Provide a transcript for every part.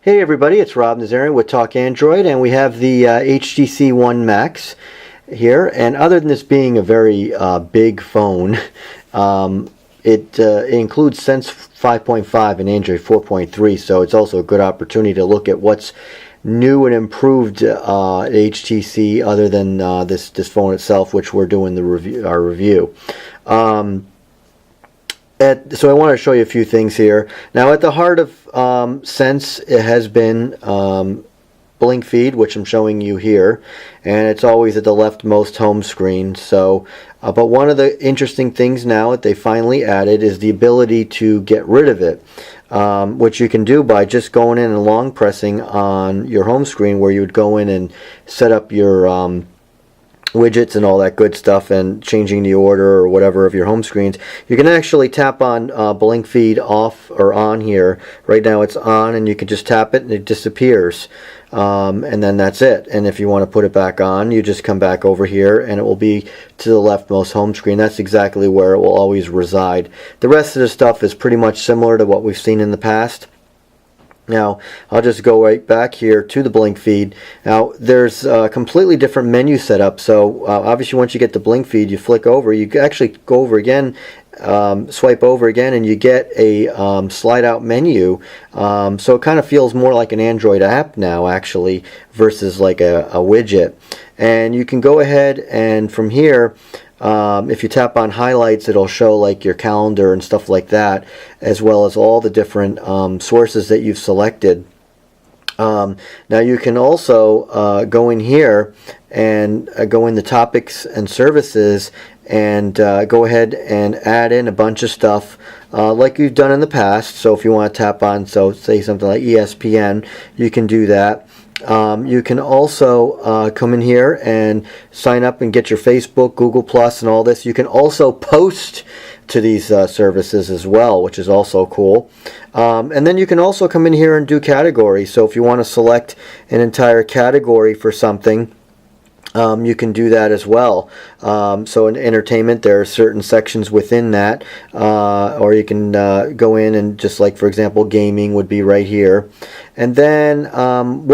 Hey everybody, it's Rob Nazarian with Talk Android, and we have the HTC One Max here. And other than this being a very big phone, it includes Sense 5.5 and Android 4.3, so it's also a good opportunity to look at what's new and improved at HTC other than this phone itself, which we're doing our review. So I want to show you a few things here. Now, at the heart of Sense, it has been BlinkFeed, which I'm showing you here, and it's always at the leftmost home screen. So, but one of the interesting things now that they finally added is the ability to get rid of it, which you can do by just going in and long pressing on your home screen, where you would go in and set up your widgets and all that good stuff and changing the order or whatever of your home screens. You can actually tap on BlinkFeed off or on here. Right now it's on, and you can just tap it and it disappears, and then that's it. And if you want to put it back on, you just come back over here and it will be to the leftmost home screen. That's exactly where it will always reside. The rest of the stuff is pretty much similar to what we've seen in the past. Now, I'll just go right back here to the BlinkFeed. Now, there's a completely different menu setup. So, obviously, once you get the BlinkFeed, you flick over. You actually go over again, swipe over again, and you get a slide-out menu. So it kind of feels more like an Android app now, actually, versus like a widget. And you can go ahead and from here, if you tap on highlights, it'll show like your calendar and stuff like that, as well as all the different sources that you've selected. Now you can also go in here and go in the topics and services and go ahead and add in a bunch of stuff like you've done in the past. So if you want to tap on, so say something like ESPN, you can do that. You can also come in here and sign up and get your Facebook, Google Plus, and all this. You can also post to these services as well, which is also cool. And then you can also come in here and do categories. So if you want to select an entire category for something, you can do that as well. So in entertainment, there are certain sections within that, or you can go in and just, like, for example, gaming would be right here. And then, then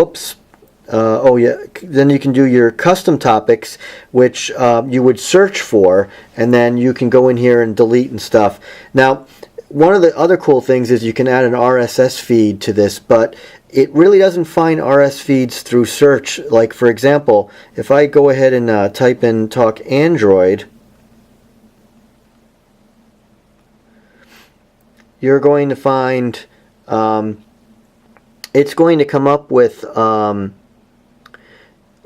you can do your custom topics, which you would search for, and then you can go in here and delete and stuff. Now, one of the other cool things is you can add an RSS feed to this, but it really doesn't find RSS feeds through search. Like, for example, if I go ahead and type in Talk Android, you're going to find it's going to come up with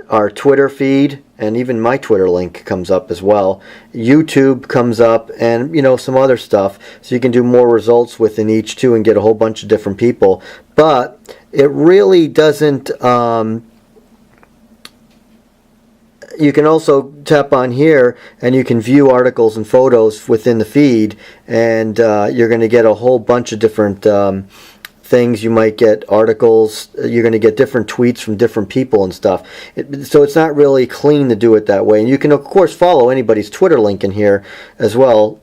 our Twitter feed, and even my Twitter link comes up as well. YouTube comes up, and some other stuff. So you can do more results within each too and get a whole bunch of different people. But it really doesn't. You can also tap on here and you can view articles and photos within the feed, and you're going to get a whole bunch of different things. You might get articles, you're going to get different tweets from different people and stuff. So it's not really clean to do it that way. And you can, of course, follow anybody's Twitter link in here as well.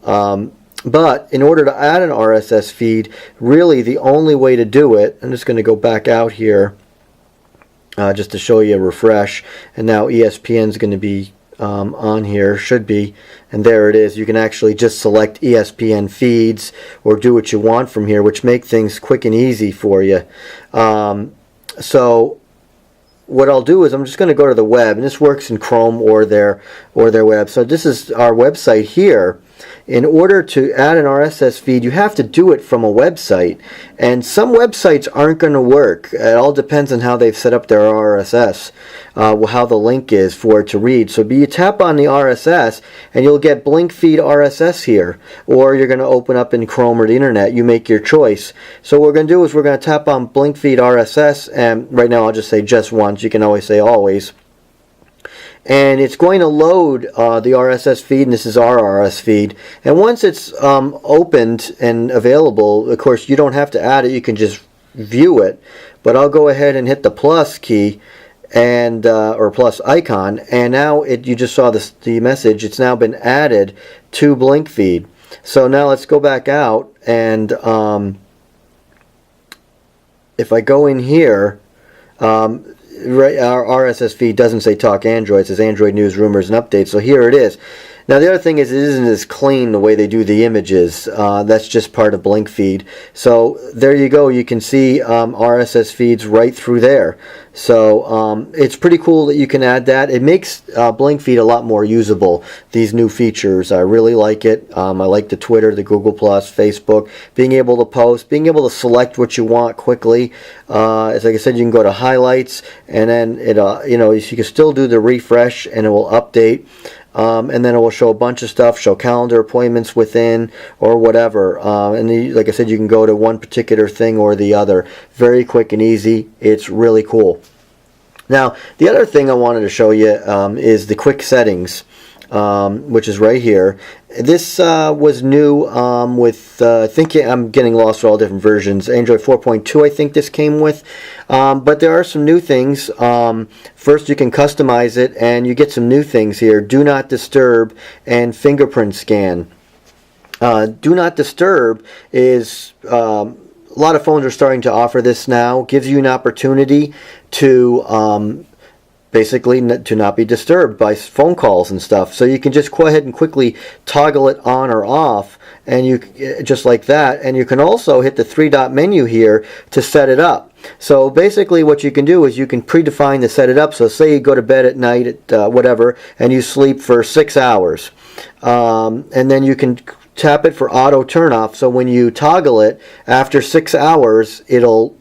But in order to add an RSS feed, really the only way to do it, I'm just going to go back out here just to show you a refresh. And now ESPN is going to be on here, should be, and there it is. You can actually just select ESPN feeds or do what you want from here, which make things quick and easy for you. So what I'll do is I'm just going to go to the web, and this works in Chrome or their web. So this is our website here. In order to add an RSS feed, you have to do it from a website, and some websites aren't going to work. It all depends on how they've set up their RSS, how the link is for it to read. So you tap on the RSS and you'll get BlinkFeed RSS here, or you're going to open up in Chrome or the internet. You make your choice. So what we're going to do is we're going to tap on BlinkFeed RSS, and right now I'll just say just once. You can always say always. And it's going to load the RSS feed, and this is our RSS feed. And once it's opened and available, of course, you don't have to add it. You can just view it. But I'll go ahead and hit the plus key and or plus icon, and now you just saw the message. It's now been added to BlinkFeed. So now let's go back out and if I go in here, our RSS feed doesn't say Talk Android, it says Android News, Rumors, and Updates. So here it is. Now the other thing is it isn't as clean the way they do the images. That's just part of BlinkFeed. So there you go. You can see RSS feeds right through there. So it's pretty cool that you can add that. It makes BlinkFeed a lot more usable, these new features. I really like it. I like the Twitter, the Google+, Facebook, being able to post, being able to select what you want quickly. As like I said, you can go to highlights, and then it you can still do the refresh and it will update. And then it will show a bunch of stuff, show calendar appointments within or whatever. And like I said, you can go to one particular thing or the other. Very quick and easy. It's really cool. Now, the other thing I wanted to show you is the quick settings, which is right here. This was new with, I think I'm getting lost for all different versions. Android 4.2 I think this came with. But there are some new things. First, you can customize it, and you get some new things here. Do not disturb and fingerprint scan. Do not disturb is... a lot of phones are starting to offer this now. Gives you an opportunity to basically to not be disturbed by phone calls and stuff. So you can just go ahead and quickly toggle it on or off, and you just like that. And you can also hit the three-dot menu here to set it up. So basically what you can do is you can predefine to set it up. So say you go to bed at night at whatever, and you sleep for 6 hours. And then you can tap it for auto turn off, so when you toggle it after 6 hours, it'll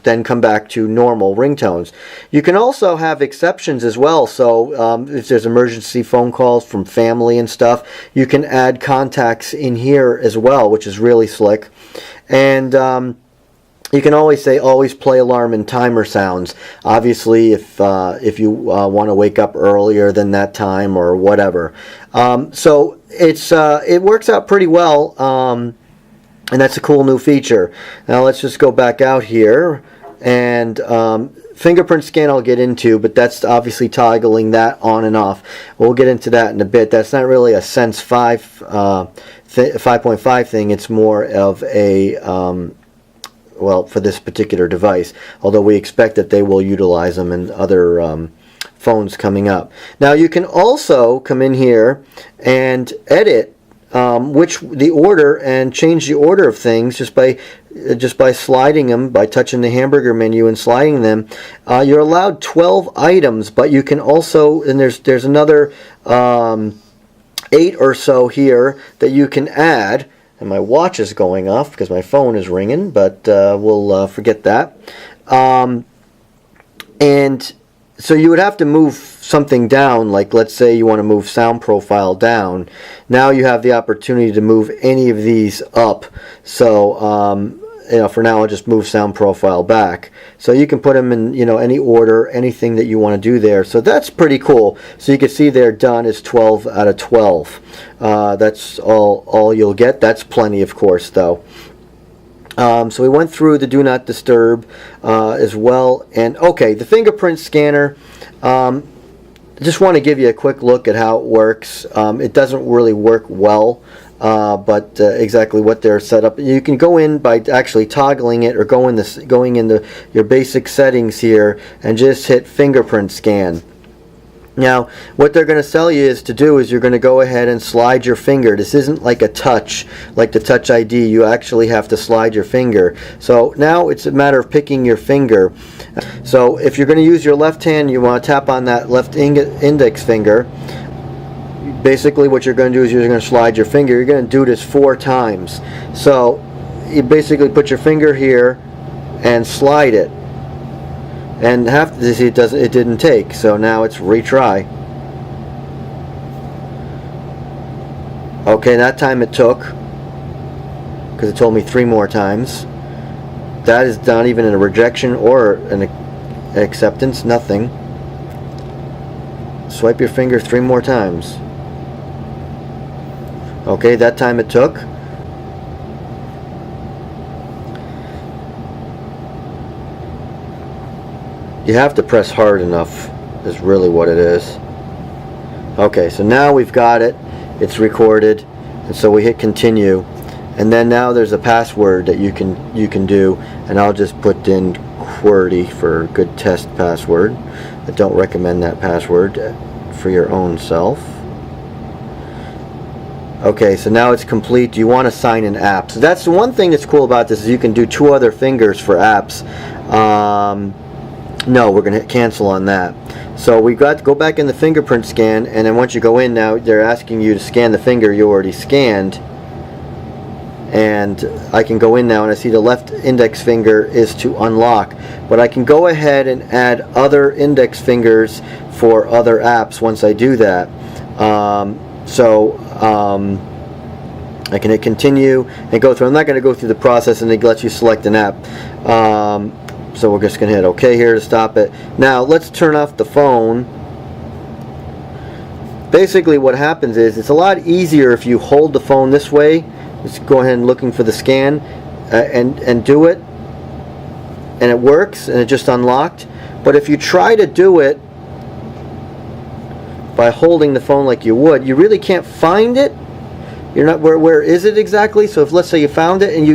then come back to normal ringtones. You can also have exceptions as well, so if there's emergency phone calls from family and stuff, you can add contacts in here as well, which is really slick. And you can always say always play alarm and timer sounds. Obviously, if you want to wake up earlier than that time or whatever. So it works out pretty well, and that's a cool new feature. Now let's just go back out here, and fingerprint scan I'll get into, but that's obviously toggling that on and off. We'll get into that in a bit. That's not really a Sense 5.5 thing. It's more of a well, for this particular device, although we expect that they will utilize them in other phones coming up. Now you can also come in here and edit the order and change the order of things just by sliding them, by touching the hamburger menu and sliding them. You're allowed 12 items, but you can also, and there's another 8 or so here that you can add. And my watch is going off because my phone is ringing, but we'll forget that. And so you would have to move something down, like let's say you want to move sound profile down. Now you have the opportunity to move any of these up. So for now I'll just move sound profile back. So you can put them in any order, anything that you want to do there. So that's pretty cool. So you can see they're done is 12 out of 12. That's all you'll get. That's plenty, of course, though. So we went through the do not disturb as well. And okay, the fingerprint scanner, just want to give you a quick look at how it works. It doesn't really work well, but exactly what they're set up. You can go in by actually toggling it, or going into your basic settings here and just hit fingerprint scan. Now, what they're going to tell you is you're going to go ahead and slide your finger. This isn't like a touch, like the Touch ID. You actually have to slide your finger. So now it's a matter of picking your finger. So if you're going to use your left hand, you want to tap on that left index finger. Basically what you're going to do is you're going to slide your finger. You're going to do this 4 times. So you basically put your finger here and slide it. And it didn't take, so now it's retry. Okay, that time it took, because it told me 3 more times. That is not even a rejection or an acceptance, nothing. Swipe your finger 3 more times. Okay, that time it took. You have to press hard enough, is really what it is. Okay, so now we've got it. It's recorded, and so we hit continue, and then now there's a password that you can do, and I'll just put in QWERTY for a good test password. I don't recommend that password for your own self. Okay, so now it's complete. Do you want to sign in apps? So that's the one thing that's cool about this, is you can do 2 other fingers for apps. No, we're going to cancel on that. So we've got to go back in the fingerprint scan, and then once you go in now, they're asking you to scan the finger you already scanned. And I can go in now, and I see the left index finger is to unlock. But I can go ahead and add other index fingers for other apps once I do that. I can hit continue and go through. I'm not going to go through the process, and it lets you select an app. So we're just going to hit OK here to stop it. Now let's turn off the phone. Basically what happens is, it's a lot easier if you hold the phone this way. Let's go ahead and looking for the scan and do it, and it works, and it just unlocked. But if you try to do it by holding the phone like you would, you really can't find it. You're not, where is it exactly? So if, let's say you found it and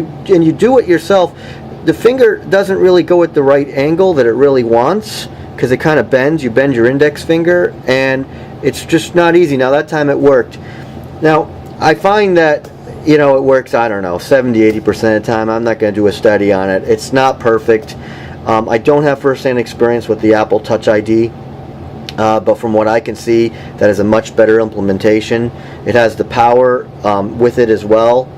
you do it yourself, the finger doesn't really go at the right angle that it really wants, because it kind of bends. You bend your index finger, and it's just not easy. Now that time it worked. Now I find that, you know, it works, I don't know, 70-80% of the time. I'm not going to do a study on it. It's not perfect. I don't have first-hand experience with the Apple Touch ID. But from what I can see, that is a much better implementation. It has the power with it as well.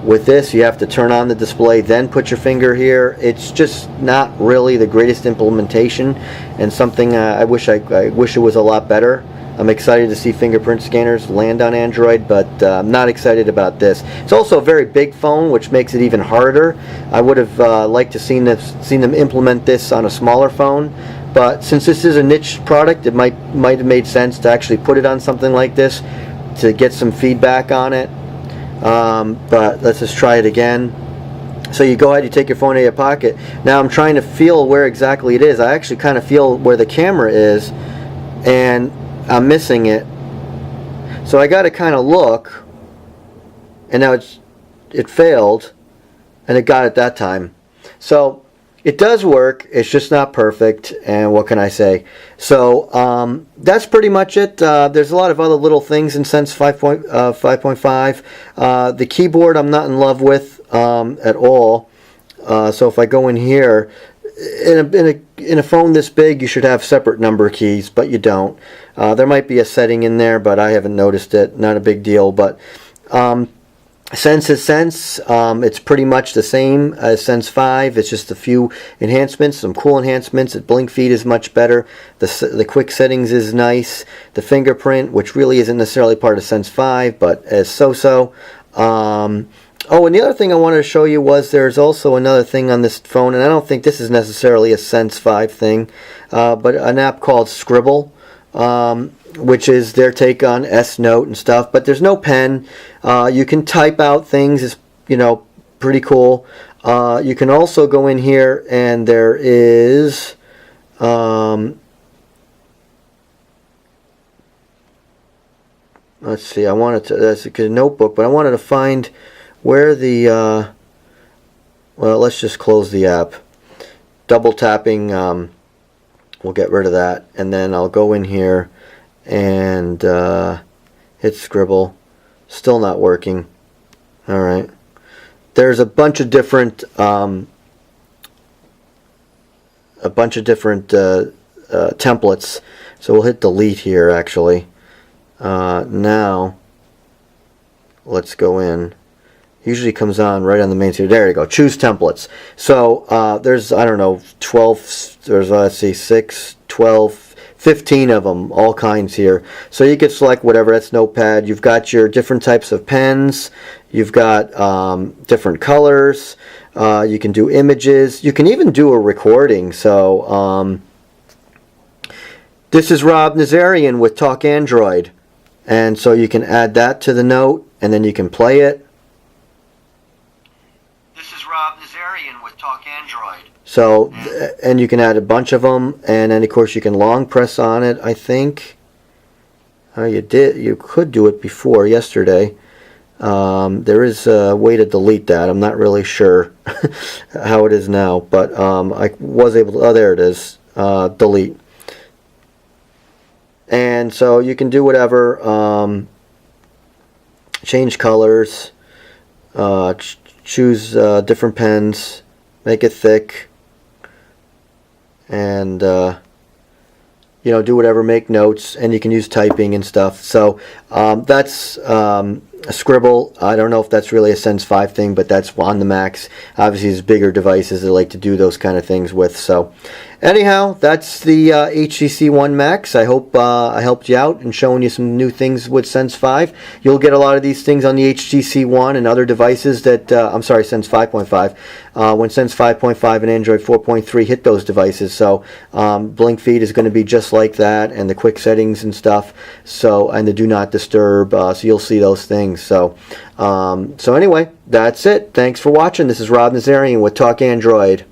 With this, you have to turn on the display, then put your finger here. It's just not really the greatest implementation, and something I wish it was a lot better. I'm excited to see fingerprint scanners land on Android, but I'm not excited about this. It's also a very big phone, which makes it even harder. I would have liked to seen them implement this on a smaller phone. But since this is a niche product, it might have made sense to actually put it on something like this to get some feedback on it. But let's just try it again. So you go ahead, you take your phone out of your pocket. Now I'm trying to feel where exactly it is. I actually kind of feel where the camera is, and I'm missing it. So I got to kind of look, and now it failed, and it got it that time. So it does work, it's just not perfect, and what can I say? So that's pretty much it. There's a lot of other little things in Sense 5.5. The keyboard I'm not in love with at all. So if I go in here, in a phone this big, you should have separate number keys, but you don't. There might be a setting in there, but I haven't noticed it. Not a big deal, but Sense is Sense. It's pretty much the same as Sense 5. It's just a few enhancements, some cool enhancements. BlinkFeed is much better. The Quick Settings is nice. The fingerprint, which really isn't necessarily part of Sense 5, but as so-so. Oh, and the other thing I wanted to show you was there's also another thing on this phone, and I don't think this is necessarily a Sense 5 thing, but an app called Scribble, which is their take on S-Note and stuff, but there's no pen. You can type out things, it's, you know, pretty cool. You can also go in here, and there is let's see, I wanted to, that's a notebook, but I wanted to find where the well, let's just close the app. Double tapping will get rid of that, and then I'll go in here and hit Scribble. Still not working. Alright, there's a bunch of different templates, so we'll hit delete here actually. Now let's go in. Usually comes on right on the main screen. There you go. Choose templates. So there's, I don't know, 12, there's, let's see, 6, 12, 15 of them, all kinds here. So you can select whatever. That's Notepad. You've got your different types of pens. You've got different colors. You can do images. You can even do a recording. So this is Rob Nazarian with Talk Android. And so you can add that to the note, and then you can play it. This is Rob Nazarian with Talk Android. So, and you can add a bunch of them, and then of course you can long press on it, I think. You could do it before, yesterday. There is a way to delete that. I'm not really sure how it is now, but I was able to, oh, there it is, delete. And so you can do whatever, change colors, choose different pens, make it thick, and you know, do whatever, make notes, and you can use typing and stuff. So that's a Scribble. I don't know if that's really a Sense 5 thing, but that's on the Max. Obviously, there's bigger devices that like to do those kind of things with. So anyhow, that's the HTC One Max. I hope I helped you out in showing you some new things with Sense 5. You'll get a lot of these things on the HTC One and other devices that, I'm sorry, Sense 5.5. When Sense 5.5 and Android 4.3 hit those devices. So BlinkFeed is going to be just like that, and the quick settings and stuff. So, and the do not disturb. So you'll see those things. So, so anyway, that's it. Thanks for watching. This is Rob Nazarian with Talk Android.